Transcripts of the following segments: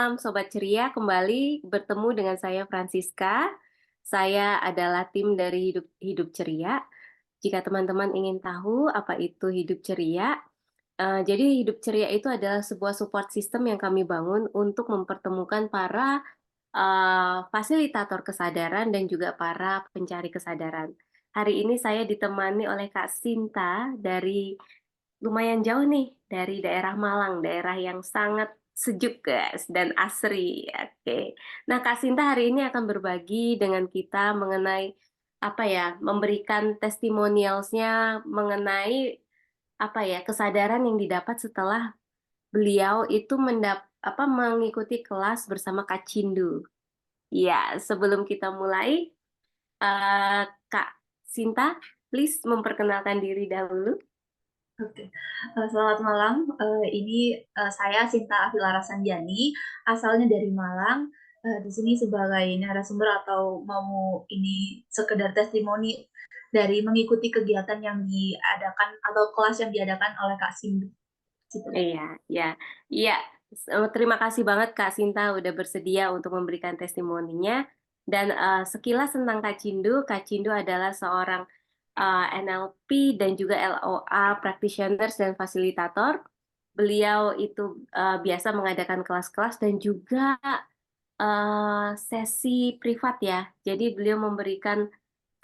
malam Sobat Ceria, kembali bertemu dengan saya Francisca. Saya adalah tim dari Hidup Ceria. Jika teman-teman ingin tahu apa itu Hidup Ceria, jadi Hidup Ceria itu adalah sebuah support system yang kami bangun untuk mempertemukan para fasilitator kesadaran dan juga para pencari kesadaran. Hari ini saya ditemani oleh Kak Sinta dari lumayan jauh nih dari daerah Malang, daerah yang sangat sejuk guys dan asri. Oke. Nah, Kak Sinta hari ini akan berbagi dengan kita mengenai apa ya, memberikan testimonialsnya mengenai apa ya, kesadaran yang didapat setelah beliau itu mengikuti kelas bersama Kak Cindu. Ya, sebelum kita mulai, Kak Sinta, please memperkenalkan diri dahulu. Oke, selamat malam. Ini saya Sinta Afilara Sanjani, asalnya dari Malang. Di sini sebagai narasumber atau mau ini sekedar testimoni dari mengikuti kegiatan yang diadakan atau kelas yang diadakan oleh Kak Sindu. Gitu. Iya, ya, iya. Terima kasih banget Kak Sinta udah bersedia untuk memberikan testimoninya. Dan sekilas tentang Kak Cindu adalah seorang NLP dan juga LOA practitioners dan fasilitator. Beliau itu biasa mengadakan kelas-kelas dan juga sesi privat ya. Jadi beliau memberikan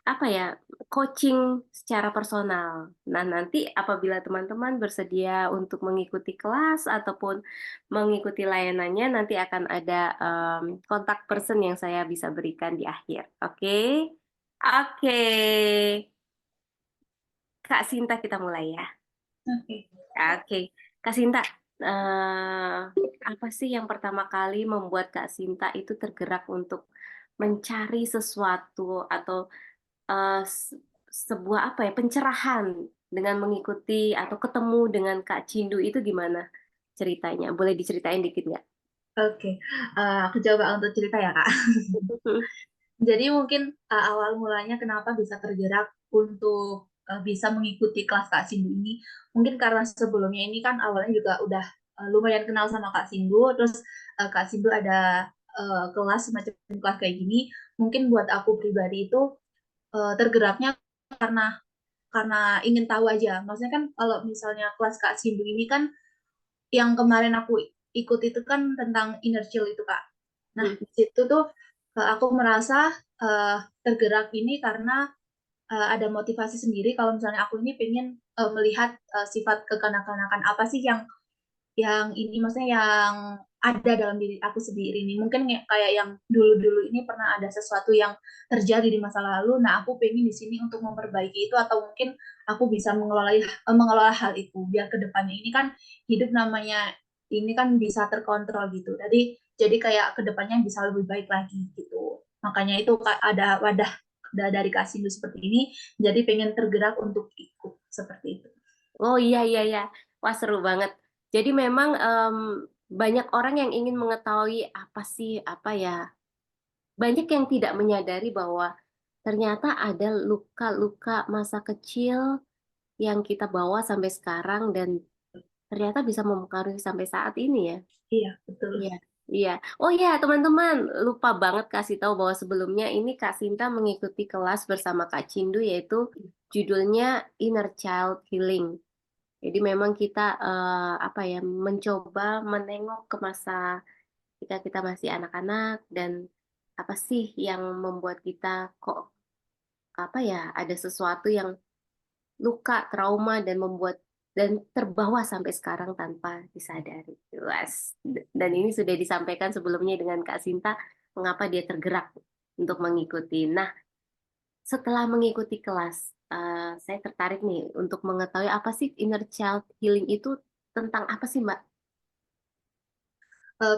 apa ya, coaching secara personal. Nah, nanti apabila teman-teman bersedia untuk mengikuti kelas ataupun mengikuti layanannya, nanti akan ada kontak person yang saya bisa berikan di akhir. Oke? Oke. Kak Sinta kita mulai ya. Oke. Oke. Kak Sinta, apa sih yang pertama kali membuat Kak Sinta itu tergerak untuk mencari sesuatu atau eh, se- sebuah apa ya pencerahan dengan mengikuti atau ketemu dengan Kak Cindu itu gimana ceritanya? Boleh diceritain dikit nggak? Oke, aku coba untuk cerita ya, Kak. Jadi mungkin awal mulanya kenapa bisa tergerak untuk bisa mengikuti kelas Kak Sindu ini, mungkin karena sebelumnya ini kan awalnya juga udah lumayan kenal sama Kak Sindu, terus Kak Sindu ada kelas semacam kelas kayak gini, mungkin buat aku pribadi itu tergeraknya karena ingin tahu aja. Maksudnya kan kalau misalnya kelas Kak Sindu ini kan yang kemarin aku ikut itu kan tentang inner child itu Kak. Nah, Hmm. di situ tuh aku merasa tergerak ini karena ada motivasi sendiri kalau misalnya aku ini pengen melihat sifat kekanak-kanakan apa sih yang ini maksudnya yang ada dalam diri aku sendiri ini mungkin kayak yang dulu-dulu ini pernah ada sesuatu yang terjadi di masa lalu. Nah, aku pengen di sini untuk memperbaiki itu atau mungkin aku bisa mengelola hal itu biar kedepannya ini kan hidup namanya ini kan bisa terkontrol gitu. Jadi kayak kedepannya bisa lebih baik lagi gitu. Makanya itu ada wadah dari Kasindo seperti ini. Jadi pengen tergerak untuk ikut seperti itu. Oh iya iya iya, wah seru banget. Jadi memang banyak orang yang ingin mengetahui apa sih apa ya. Banyak yang tidak menyadari bahwa ternyata ada luka-luka masa kecil yang kita bawa sampai sekarang dan ternyata bisa mempengaruhi sampai saat ini ya. Iya, betul. Iya, iya. Oh iya, teman-teman, lupa banget kasih tahu bahwa sebelumnya ini Kak Sinta mengikuti kelas bersama Kak Cindu yaitu judulnya Inner Child Healing. Jadi memang kita apa ya mencoba menengok ke masa ketika kita masih anak-anak dan apa sih yang membuat kita kok apa ya ada sesuatu yang luka, trauma dan membuat dan terbawa sampai sekarang tanpa disadari. Jelas. Dan ini sudah disampaikan sebelumnya dengan Kak Sinta mengapa dia tergerak untuk mengikuti. Nah, setelah mengikuti kelas, saya tertarik nih untuk mengetahui apa sih inner child healing itu tentang apa sih, Mbak?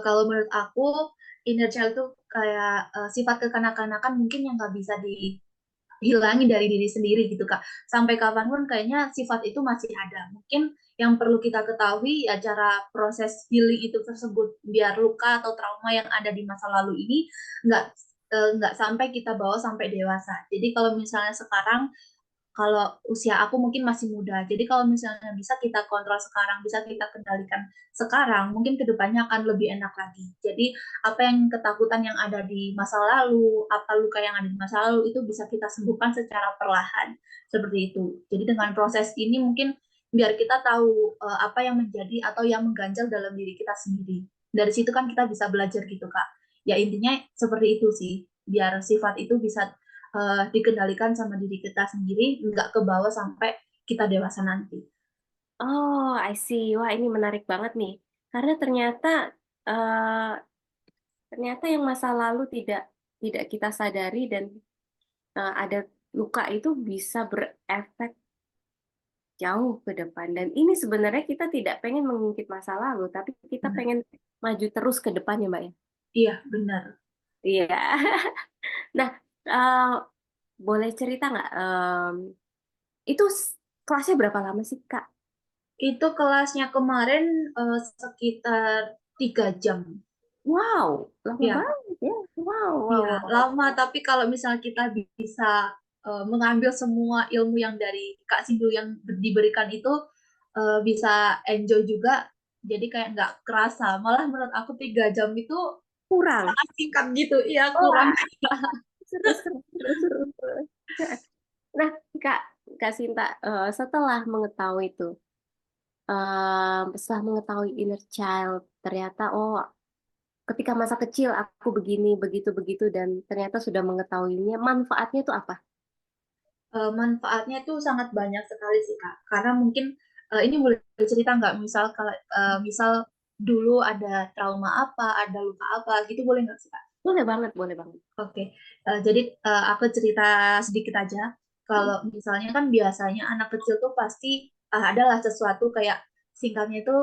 Kalau menurut aku inner child itu kayak sifat kekanak-kanakan mungkin yang nggak bisa dihilangi dari diri sendiri gitu Kak. Sampai kapanpun kayaknya sifat itu masih ada. Mungkin yang perlu kita ketahui ya cara proses healing itu tersebut biar luka atau trauma yang ada di masa lalu ini nggak nggak sampai kita bawa sampai dewasa. Jadi kalau misalnya sekarang kalau usia aku mungkin masih muda. Jadi kalau misalnya bisa kita kontrol sekarang, bisa kita kendalikan sekarang, mungkin kedepannya akan lebih enak lagi. Jadi apa yang ketakutan yang ada di masa lalu, apa luka yang ada di masa lalu itu bisa kita sembuhkan secara perlahan seperti itu. Jadi dengan proses ini mungkin biar kita tahu apa yang menjadi atau yang mengganjal dalam diri kita sendiri. Dari situ kan kita bisa belajar gitu Kak. Ya intinya seperti itu sih, biar sifat itu bisa dikendalikan sama diri kita sendiri, nggak ke bawah sampai kita dewasa nanti. Oh, I see. Wah, ini menarik banget nih. Karena eh, ternyata yang masa lalu tidak tidak kita sadari dan ada luka itu bisa berefek jauh ke depan. Dan ini sebenarnya kita tidak pengen mengungkit masa lalu, tapi kita Benar. pengen maju terus ke depan ya, Mbak ya. Iya, benar. Iya. Nah, eh, boleh cerita nggak? Itu kelasnya berapa lama sih, Kak? Itu kelasnya kemarin sekitar 3 jam. Wow, lama Ya, banget ya. Wow, wow, iya, wow. lama. Tapi kalau misalnya kita bisa mengambil semua ilmu yang dari Kak Sindu yang diberikan itu, bisa enjoy juga. Jadi kayak nggak kerasa. Malah menurut aku 3 jam itu Kurang. sangat singkat gitu. Iya, kurang. Wah, seru, seru, seru, seru, seru. Nah, Kak, Kak Sinta, setelah mengetahui itu, setelah mengetahui inner child, ternyata oh ketika masa kecil aku begini, begitu, begitu, dan ternyata sudah mengetahuinya, manfaatnya itu apa? Manfaatnya itu sangat banyak sekali sih Kak. Karena mungkin ini boleh cerita nggak, misal kalau misal dulu ada trauma apa, ada luka apa gitu, boleh nggak sih Kak? Boleh banget, boleh banget. Oke, jadi aku cerita sedikit aja. Kalau misalnya kan biasanya anak kecil tuh pasti adalah sesuatu kayak singkatnya itu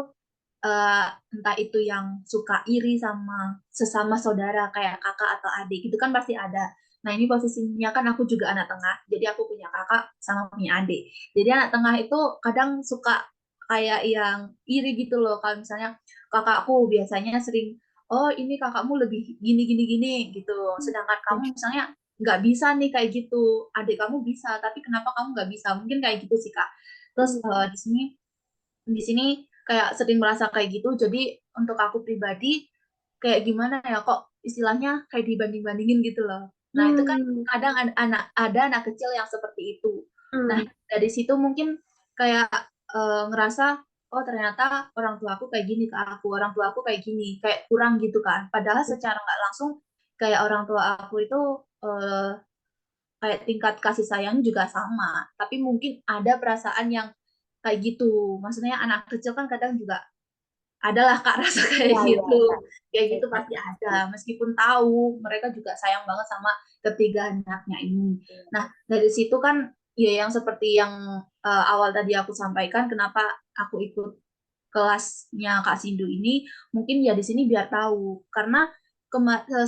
eh, entah itu yang suka iri sama sesama saudara kayak kakak atau adik itu kan pasti ada. Nah ini posisinya kan aku juga anak tengah, jadi aku punya kakak sama punya adik. Jadi anak tengah itu kadang suka kayak yang iri gitu loh. Kalau misalnya kakakku biasanya sering, oh ini kakakmu lebih gini gini gini gitu. Sedangkan kamu misalnya nggak bisa nih kayak gitu, adik kamu bisa, tapi kenapa kamu nggak bisa? Mungkin kayak gitu sih Kak. Terus Hmm. di sini kayak sering merasa kayak gitu. Jadi untuk aku pribadi kayak gimana ya kok istilahnya kayak dibanding-bandingin gitu loh. Nah, itu kan Hmm. kadang ada anak kecil yang seperti itu. Nah, Hmm. dari situ mungkin kayak ngerasa oh ternyata orang tua aku kayak gini ke aku, orang tua aku kayak gini, kayak kurang gitu kan. Padahal secara nggak langsung kayak orang tua aku itu eh, kayak tingkat kasih sayang juga sama, tapi mungkin ada perasaan yang kayak gitu. Maksudnya anak kecil kan kadang juga adalah Kak rasa kayak Iya, iya, gitu. iya. Kayak Saya gitu tahu, pasti pasti. ada. Meskipun tahu mereka juga sayang banget sama ketiga anaknya ini. Nah, dari situ kan ya yang seperti yang awal tadi aku sampaikan, kenapa aku ikut kelasnya Kak Sindu ini, mungkin ya di sini biar tahu. Karena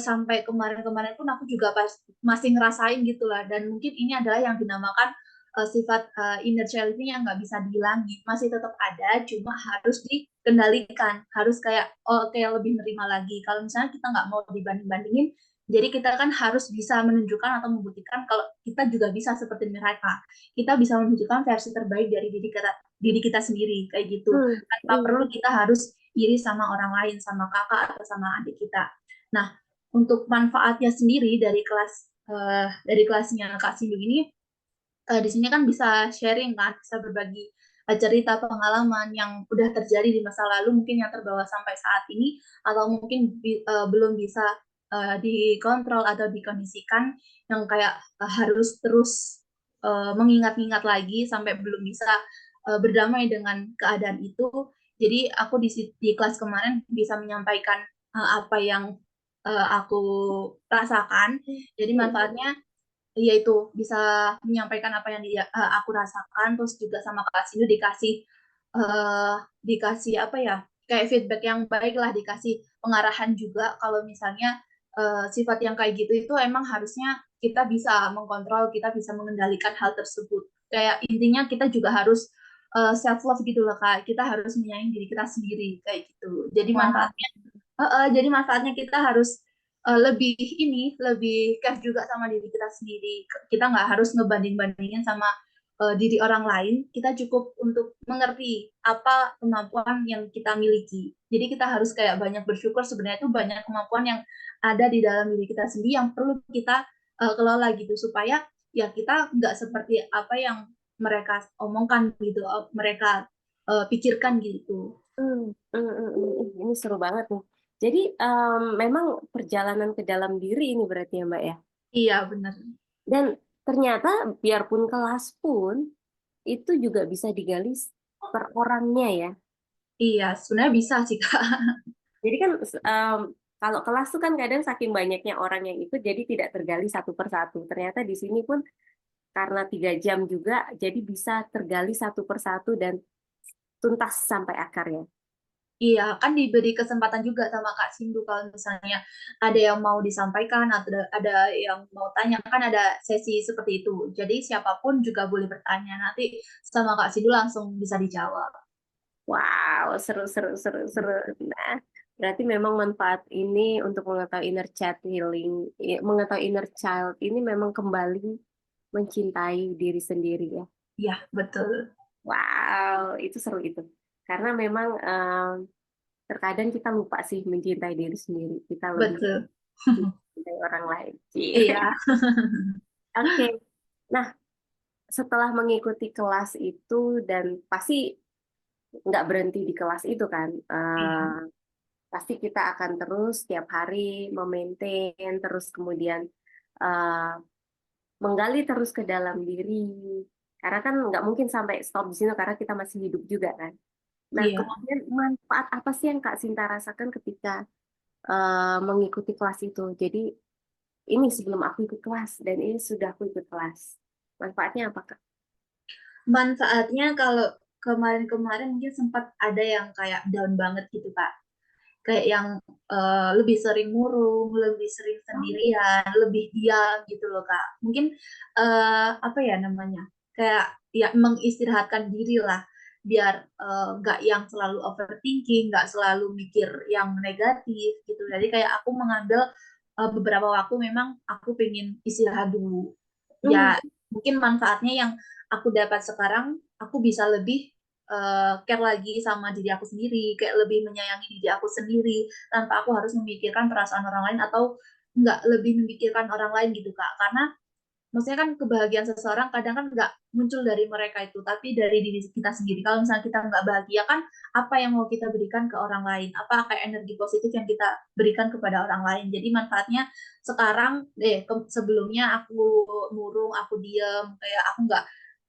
sampai kemarin-kemarin pun aku juga masih ngerasain gitu lah. Dan mungkin ini adalah yang dinamakan sifat inner child ini yang nggak bisa dihilangi. Masih tetap ada, cuma harus dikendalikan. Harus kayak, oh kayak lebih nerima lagi. Kalau misalnya kita nggak mau dibanding-bandingin, jadi kita kan harus bisa menunjukkan atau membuktikan kalau kita juga bisa seperti mereka. Kita bisa menunjukkan versi terbaik dari diri kita sendiri kayak gitu, Hmm. tanpa Hmm. perlu kita harus iri sama orang lain, sama kakak atau sama adik kita. Nah, untuk manfaatnya sendiri dari kelasnya Kak Sindu ini, di sini kan bisa sharing kan, bisa berbagi cerita pengalaman yang udah terjadi di masa lalu, mungkin yang terbawa sampai saat ini, atau mungkin belum bisa dikontrol atau dikondisikan, yang kayak harus terus mengingat-ingat lagi sampai belum bisa berdamai dengan keadaan itu. Jadi aku di kelas kemarin bisa menyampaikan apa yang aku rasakan. Jadi Hmm. manfaatnya yaitu bisa menyampaikan apa yang aku rasakan, terus juga sama Kak Sindu dikasih apa ya, kayak feedback yang baik lah, dikasih pengarahan juga kalau misalnya sifat yang kayak gitu itu emang harusnya kita bisa mengkontrol, kita bisa mengendalikan hal tersebut. Kayak intinya kita juga harus self love gitu loh Kak, kita harus menyayangi diri kita sendiri kayak gitu. Wah. Jadi manfaatnya kita harus lebih care juga sama diri kita sendiri. Kita nggak harus ngebanding-bandingin sama diri orang lain, kita cukup untuk mengerti apa kemampuan yang kita miliki. Jadi kita harus kayak banyak bersyukur, sebenarnya itu banyak kemampuan yang ada di dalam diri kita sendiri yang perlu kita kelola gitu, supaya ya kita nggak seperti apa yang mereka omongkan gitu, mereka pikirkan gitu. Ini seru banget nih. Jadi memang perjalanan ke dalam diri ini berarti ya Mbak ya. Iya, benar. Dan ternyata biarpun kelas pun itu juga bisa digali per orangnya ya. Iya, sebenarnya bisa sih, Kak. Jadi kan kalau kelas tuh kan kadang saking banyaknya orang yang ikut jadi tidak tergali satu persatu. Ternyata di sini pun karena 3 jam juga jadi bisa tergali satu persatu dan tuntas sampai akarnya. Iya, kan diberi kesempatan juga sama Kak Sindu kalau misalnya ada yang mau disampaikan atau ada yang mau tanya, kan ada sesi seperti itu. Jadi siapapun juga boleh bertanya. Nanti sama Kak Sindu langsung bisa dijawab. Wow, seru, seru, seru, seru. Nah, berarti memang manfaat ini untuk mengetahui inner child healing, mengetahui inner child ini memang kembali mencintai diri sendiri ya. Iya, betul. Wow, itu seru itu. Karena memang terkadang kita lupa sih mencintai diri sendiri. Kita lebih Betul. mencintai orang lain. Cie. Iya, Oke. Nah, setelah mengikuti kelas itu dan pasti nggak berhenti di kelas itu kan. iya, Pasti kita akan terus setiap hari memaintain, terus kemudian eh, menggali terus ke dalam diri. Karena kan nggak mungkin sampai stop di sini karena kita masih hidup juga kan. Nah, iya. kemudian manfaat apa sih yang Kak Sinta rasakan ketika mengikuti kelas itu? Jadi ini sebelum aku ikut kelas dan ini sudah aku ikut kelas. Manfaatnya apa Kak? Manfaatnya kalau kemarin-kemarin mungkin sempat ada yang kayak down banget gitu, Kak. Kayak yang lebih sering murung, lebih sering sendirian, lebih diam gitu loh Kak. Mungkin apa ya namanya? Kayak ya mengistirahatkan diri lah, biar nggak yang selalu overthinking, nggak selalu mikir yang negatif gitu. Jadi kayak aku mengambil beberapa waktu memang aku pengen istirahat dulu. Hmm, Ya mungkin manfaatnya yang aku dapat sekarang, aku bisa lebih care lagi sama diri aku sendiri, kayak lebih menyayangi diri aku sendiri tanpa aku harus memikirkan perasaan orang lain atau nggak lebih memikirkan orang lain gitu Kak. Karena maksudnya kan kebahagiaan seseorang kadang kan nggak muncul dari mereka itu, tapi dari diri kita sendiri. Kalau misalnya kita nggak bahagia kan apa yang mau kita berikan ke orang lain? Apa kayak energi positif yang kita berikan kepada orang lain? Jadi manfaatnya sekarang, sebelumnya aku murung, aku diem, kayak aku nggak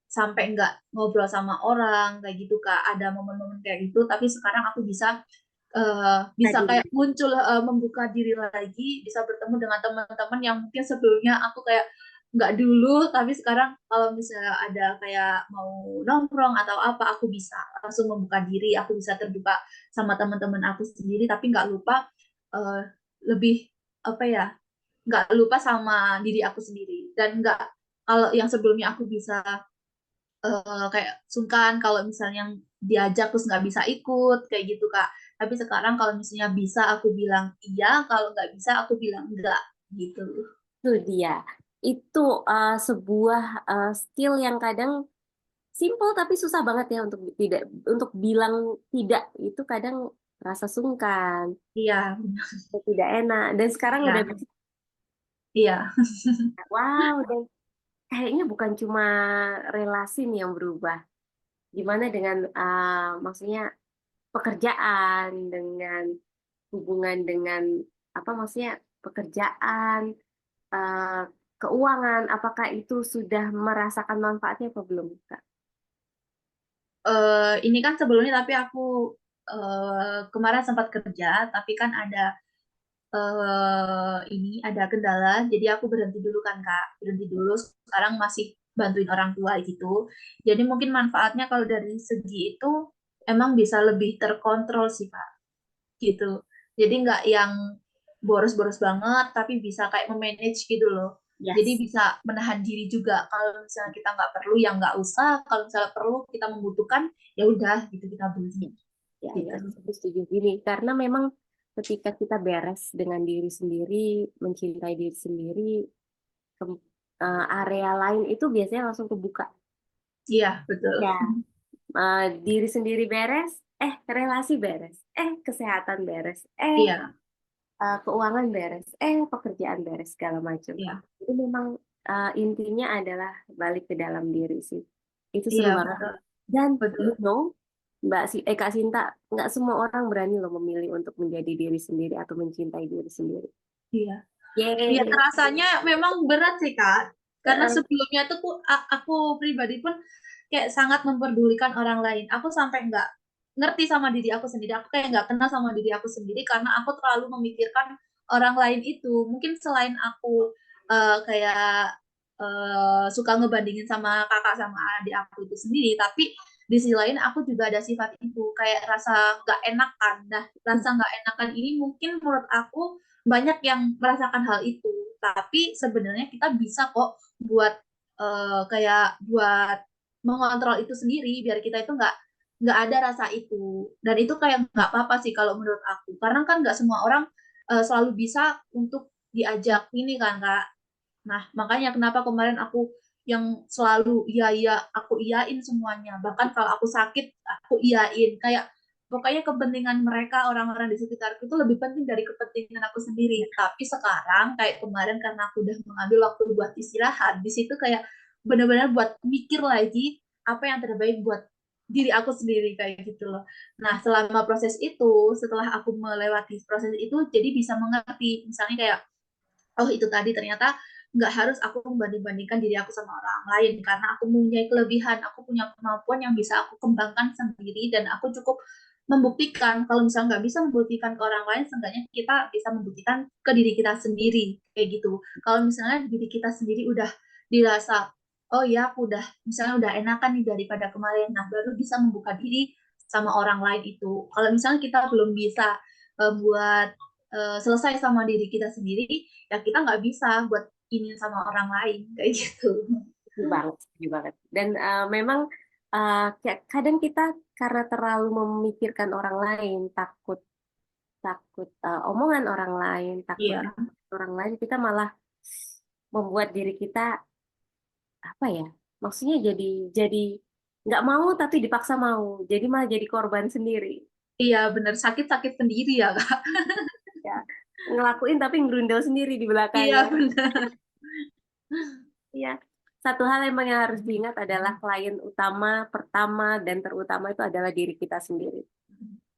sampai nggak ngobrol sama orang kayak gitu Kak, ada momen-momen kayak gitu, tapi sekarang aku bisa tadi. kayak muncul, membuka diri lagi, bisa bertemu dengan teman-teman yang mungkin sebelumnya aku kayak nggak dulu, tapi sekarang kalau misalnya ada kayak mau nongkrong atau apa, aku bisa langsung membuka diri, aku bisa terbuka sama teman-teman aku sendiri, tapi nggak lupa uh, lebih apa ya, nggak lupa sama diri aku sendiri, dan nggak, kalau yang sebelumnya aku bisa kayak sungkan kalau misalnya diajak terus nggak bisa ikut kayak gitu Kak. Tapi sekarang kalau misalnya bisa aku bilang iya, kalau nggak bisa aku bilang enggak gitu. Itu dia. Itu sebuah skill yang kadang simple tapi susah banget ya untuk bilang tidak itu kadang rasa sungkan, Iya, tidak enak. Dan sekarang udah iya, bisa. iya, Wow, dan kayaknya bukan cuma relasi nih yang berubah. Gimana dengan maksudnya pekerjaan dengan hubungan dengan apa maksudnya pekerjaan, eh, keuangan, apakah itu sudah merasakan manfaatnya apa belum, Kak? ini kan sebelumnya tapi aku kemarin sempat kerja, tapi kan ada ini ada kendala, jadi aku berhenti dulu kan Kak, berhenti dulu. Sekarang masih bantuin orang tua gitu. Jadi mungkin manfaatnya kalau dari segi itu emang bisa lebih terkontrol sih Kak, gitu. Jadi nggak yang boros-boros banget, tapi bisa kayak memanage gitu loh. Jadi Yes. bisa menahan diri juga. Kalau misalnya kita nggak perlu, ya nggak usah. Kalau misalnya perlu, kita membutuhkan, ya udah gitu kita beli. Ya, ya, Gitu. aku setuju gini. Karena memang ketika kita beres dengan diri sendiri, mencintai diri sendiri, area lain itu biasanya langsung kebuka. Iya, betul. Ya, diri sendiri beres, relasi beres, kesehatan beres, Iya, keuangan beres, pekerjaan beres, segala macam. iya, Jadi memang intinya adalah balik ke dalam diri sih. Itu seru iya, banget. betul, Dan betul. you know, Kak Sinta, nggak semua orang berani loh memilih untuk menjadi diri sendiri atau mencintai diri sendiri. Iya. Iya, Yeay. terasanya memang berat sih, Kak. Karena Heeh. sebelumnya tuh aku pribadi pun kayak sangat memperdulikan orang lain. Aku sampai nggak ngerti sama diri aku sendiri. Aku kayak nggak kenal sama diri aku sendiri karena aku terlalu memikirkan orang lain itu. Mungkin selain aku kayak suka ngebandingin sama kakak sama adik aku itu sendiri, tapi di sisi lain aku juga ada sifat itu kayak rasa nggak enakan. Nah, rasa nggak enakan ini mungkin menurut aku banyak yang merasakan hal itu, tapi sebenarnya kita bisa kok buat kayak buat mengontrol itu sendiri biar kita itu nggak ada rasa itu, dan itu kayak nggak apa-apa sih kalau menurut aku, karena kan nggak semua orang selalu bisa untuk diajak ini kan, Kak. Nah, makanya kenapa kemarin aku yang selalu iya iya aku iyain semuanya. Bahkan kalau aku sakit aku iyain. Kayak pokoknya kepentingan mereka orang-orang di sekitarku itu lebih penting dari kepentingan aku sendiri. Tapi sekarang kayak kemarin karena aku udah mengambil waktu buat istirahat, di situ kayak benar-benar buat mikir lagi apa yang terbaik buat diri aku sendiri kayak gitu loh. Nah, selama proses itu, setelah aku melewati proses itu, jadi bisa mengerti. Misalnya kayak oh itu tadi ternyata nggak harus aku membanding-bandingkan diri aku sama orang lain karena aku punya kelebihan, aku punya kemampuan yang bisa aku kembangkan sendiri dan aku cukup membuktikan. Kalau misalnya nggak bisa membuktikan ke orang lain, seenggaknya kita bisa membuktikan ke diri kita sendiri kayak gitu. Kalau misalnya diri kita sendiri udah dirasa oh ya aku udah misalnya udah enakan nih daripada kemarin, nah baru bisa membuka diri sama orang lain itu. Kalau misalnya kita belum bisa buat selesai sama diri kita sendiri, ya kita nggak bisa buat ini sama orang lain kayak gitu. Setuju banget, setuju banget. Dan memang kayak kadang kita karena terlalu memikirkan orang lain, takut takut omongan orang lain, takut Iya, orang lain, kita malah membuat diri kita apa ya? Maksudnya jadi nggak mau tapi dipaksa mau, jadi malah jadi korban sendiri. iya bener, sakit-sakit sendiri ya Kak. Ya, ngelakuin tapi ngerundel sendiri di Iya belakangnya. bener. Iya. Satu hal emang yang harus diingat adalah klien utama, pertama, dan terutama itu adalah diri kita sendiri.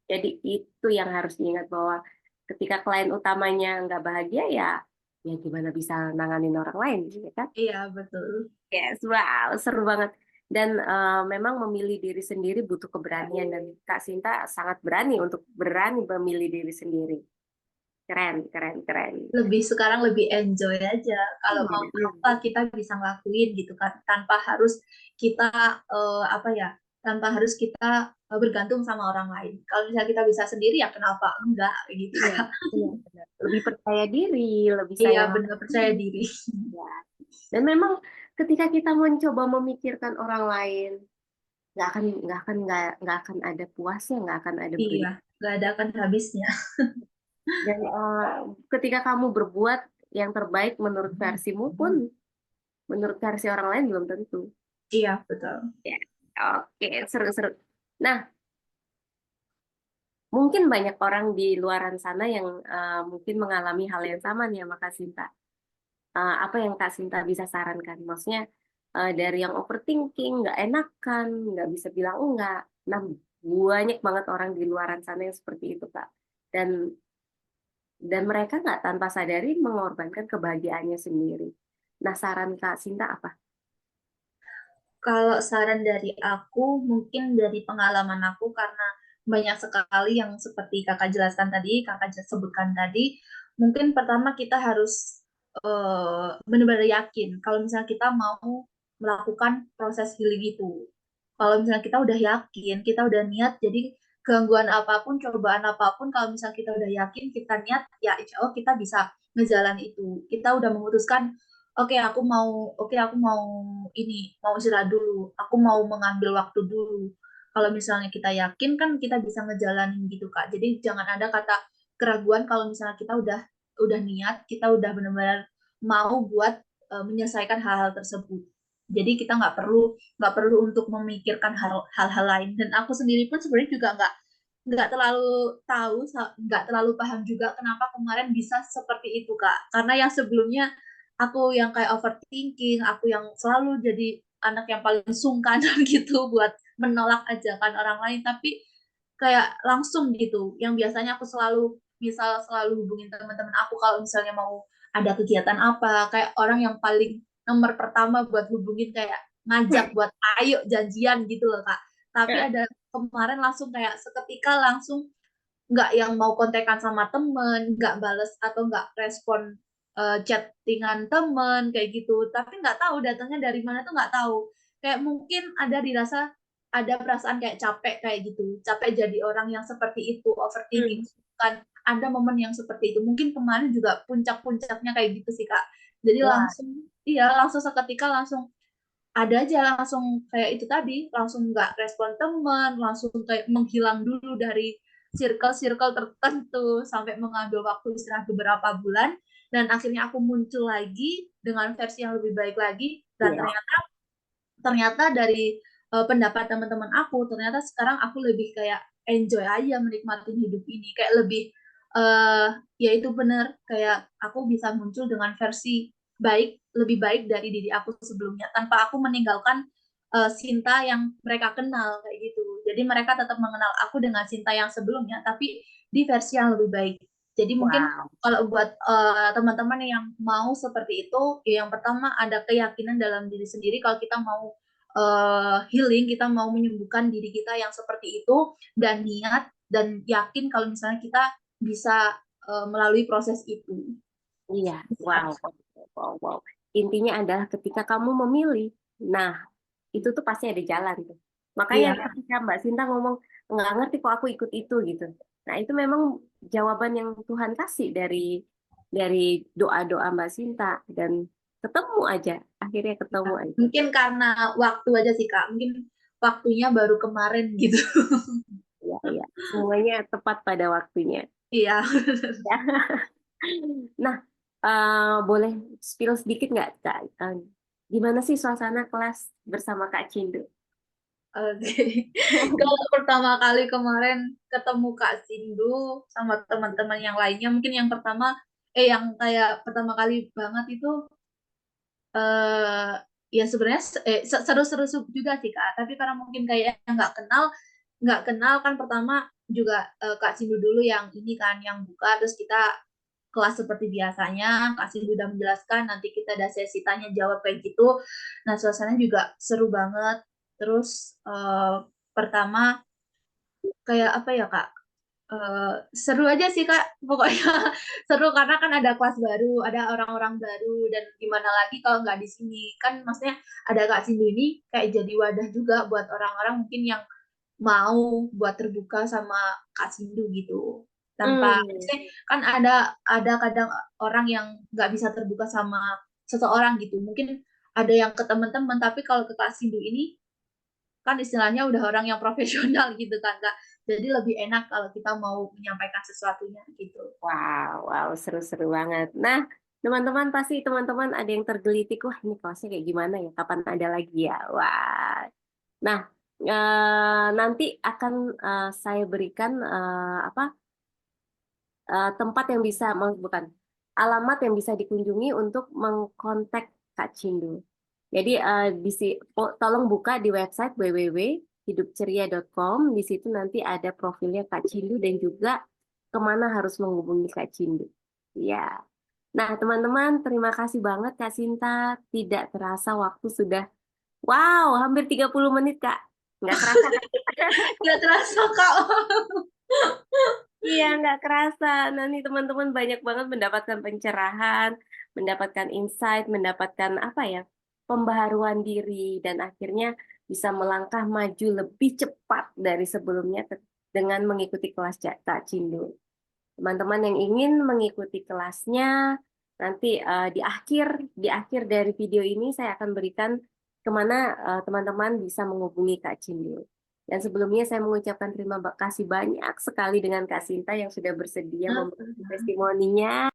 Jadi itu yang harus diingat bahwa ketika klien utamanya nggak bahagia ya gimana bisa nanganin orang lain, ya kan? Iya betul. Yes, wow, seru banget. Dan memang memilih diri sendiri butuh keberanian dan Kak Sinta sangat berani untuk berani memilih diri sendiri. Keren, keren, keren. Lebih sekarang lebih enjoy aja. Kalau Iya, mau iya. apa kita bisa ngelakuin gitu kan, tanpa harus kita apa ya, tanpa harus kita bergantung sama orang lain. Kalau misalnya kita bisa sendiri ya kenapa enggak kayak gitu Iya, kan. iya, benar. Lebih percaya diri, lebih Iya sayang sama benar, percaya diri. diri. Ya. Dan memang ketika kita mencoba memikirkan orang lain, nggak akan ada puasnya, nggak akan ada Iya, berhenti. nggak ada kan habisnya. Dan ketika kamu berbuat yang terbaik menurut versimu pun, menurut versi orang lain belum tentu. Iya betul. Ya, oke, seru-seru. Nah, mungkin banyak orang di luaran sana yang mungkin mengalami hal yang sama nih sama Kak Sinta. Apa yang Kak Sinta bisa sarankan? Maksudnya dari yang overthinking, nggak enakan, nggak bisa bilang enggak. Nah, banyak banget orang di luaran sana yang seperti itu, Kak. Dan dan mereka nggak tanpa sadari mengorbankan kebahagiaannya sendiri. Nah, saran Kak Sinta apa? Kalau saran dari aku, mungkin dari pengalaman aku, karena banyak sekali yang seperti kakak jelaskan tadi, kakak sebutkan tadi, mungkin pertama kita harus benar-benar yakin kalau misalnya kita mau melakukan proses healing itu. Kalau misalnya kita udah yakin, kita udah niat, jadi gangguan apapun, cobaan apapun, kalau misalnya kita udah yakin, kita niat, ya insya Allah kita bisa ngejalan itu. Kita udah memutuskan, oke aku mau ini, mau istirahat dulu, aku mau mengambil waktu dulu. Kalau misalnya kita yakin kan kita bisa ngejalanin gitu Kak. Jadi jangan ada kata keraguan kalau misalnya kita udah niat, kita udah benar-benar mau buat menyelesaikan hal-hal tersebut. Jadi kita nggak perlu untuk memikirkan hal-hal lain. Dan aku sendiri pun sebenarnya juga nggak terlalu tahu, nggak terlalu paham juga kenapa kemarin bisa seperti itu, Kak. Karena yang sebelumnya aku yang kayak overthinking, aku yang selalu jadi anak yang paling sungkan gitu buat menolak ajakan orang lain, tapi kayak langsung gitu. Yang biasanya aku selalu hubungin teman-teman aku kalau misalnya mau ada kegiatan apa, kayak orang yang paling nomor pertama buat hubungin kayak ngajak buat ayo janjian gitu loh, Kak. Tapi ada kemarin langsung kayak seketika langsung nggak yang mau kontekan sama temen, nggak bales atau nggak respon chattingan temen kayak gitu. Tapi nggak tahu datangnya dari mana tuh nggak tahu. Kayak mungkin ada perasaan kayak capek kayak gitu, capek jadi orang yang seperti itu, overthinking. Kan ada momen yang seperti itu. Mungkin kemarin juga puncak-puncaknya kayak gitu sih, Kak. Jadi Wah, langsung seketika langsung ada aja langsung kayak itu tadi, langsung nggak respon teman, langsung kayak menghilang dulu dari circle-circle tertentu sampai mengambil waktu istirahat beberapa bulan dan akhirnya aku muncul lagi dengan versi yang lebih baik lagi dan iya. ternyata ternyata dari pendapat teman-teman aku ternyata sekarang aku lebih kayak enjoy aja menikmati hidup ini kayak ya itu bener kayak aku bisa muncul dengan versi lebih baik dari diri aku sebelumnya tanpa aku meninggalkan Sinta yang mereka kenal kayak gitu jadi mereka tetap mengenal aku dengan Sinta yang sebelumnya tapi di versi yang lebih baik jadi mungkin Wow. kalau buat teman-teman yang mau seperti itu, ya yang pertama ada keyakinan dalam diri sendiri kalau kita mau healing, kita mau menyembuhkan diri kita yang seperti itu, dan niat dan yakin kalau misalnya kita bisa melalui proses itu. Iya, wow, wow, wow. Intinya adalah ketika kamu memilih, nah itu tuh pasti ada jalan tuh. Makanya Iya, ketika Mbak Sinta ngomong nggak ngerti kok aku ikut itu gitu. Nah itu memang jawaban yang Tuhan kasih dari doa-doa Mbak Sinta dan ketemu aja, akhirnya ketemu aja. mungkin karena waktu aja sih Kak, mungkin waktunya baru kemarin gitu. Iya, iya. Semuanya tepat pada waktunya. Iya. Ya. Nah, boleh spill sedikit nggak, Kak? Gimana sih suasana kelas bersama Kak Cindu? Oke. Kalau pertama kali kemarin ketemu Kak Sindu sama teman-teman yang lainnya, mungkin yang kayak pertama kali banget itu eh ya sebenarnya seru-seru juga sih Kak. Tapi karena mungkin kayak nggak kenal kan pertama juga Kak Sindu dulu yang ini kan yang buka terus kita kelas seperti biasanya Kak Sindu udah menjelaskan nanti kita ada sesi tanya jawab kayak gitu. Nah suasananya juga seru banget. Terus pertama kayak apa ya Kak seru aja sih Kak, pokoknya seru karena kan ada kelas baru, ada orang-orang baru, dan gimana lagi kalau nggak di sini. Kan maksudnya ada Kak Sindu ini kayak jadi wadah juga buat orang-orang mungkin yang mau buat terbuka sama Kak Sindu gitu. Tanpa, Hmm. maksudnya kan ada kadang orang yang nggak bisa terbuka sama seseorang gitu. Mungkin ada yang ke teman-teman, tapi kalau ke Kak Sindu ini kan istilahnya udah orang yang profesional gitu kan Kak. Jadi lebih enak kalau kita mau menyampaikan sesuatunya gitu. Wow, wow, seru-seru banget. Nah, teman-teman pasti teman-teman ada yang tergelitik, wah ini kelasnya kayak gimana ya? Kapan ada lagi ya? Wah. Nah, nanti akan saya berikan apa tempat yang bisa, bukan alamat yang bisa dikunjungi untuk mengkontak Kak Cindu. Jadi tolong buka di website www.hidupceria.com. Di situ nanti ada profilnya Kak Cindu dan juga kemana harus menghubungi Kak Cindu. Ya. Nah, teman-teman, terima kasih banget Kak Sinta. Tidak terasa waktu sudah, wow, hampir 30 menit, Kak. Nggak kerasa, Kak? Gak terasa Kak. Iya, nggak kerasa. Nanti teman-teman banyak banget mendapatkan pencerahan, mendapatkan insight, mendapatkan apa ya, pembaharuan diri, dan akhirnya bisa melangkah maju lebih cepat dari sebelumnya dengan mengikuti kelas Kak Cindu. Teman-teman yang ingin mengikuti kelasnya, nanti di akhir dari video ini saya akan berikan kemana teman-teman bisa menghubungi Kak Cindu. Dan sebelumnya saya mengucapkan terima kasih banyak sekali dengan Kak Sinta yang sudah bersedia memberikan testimoninya.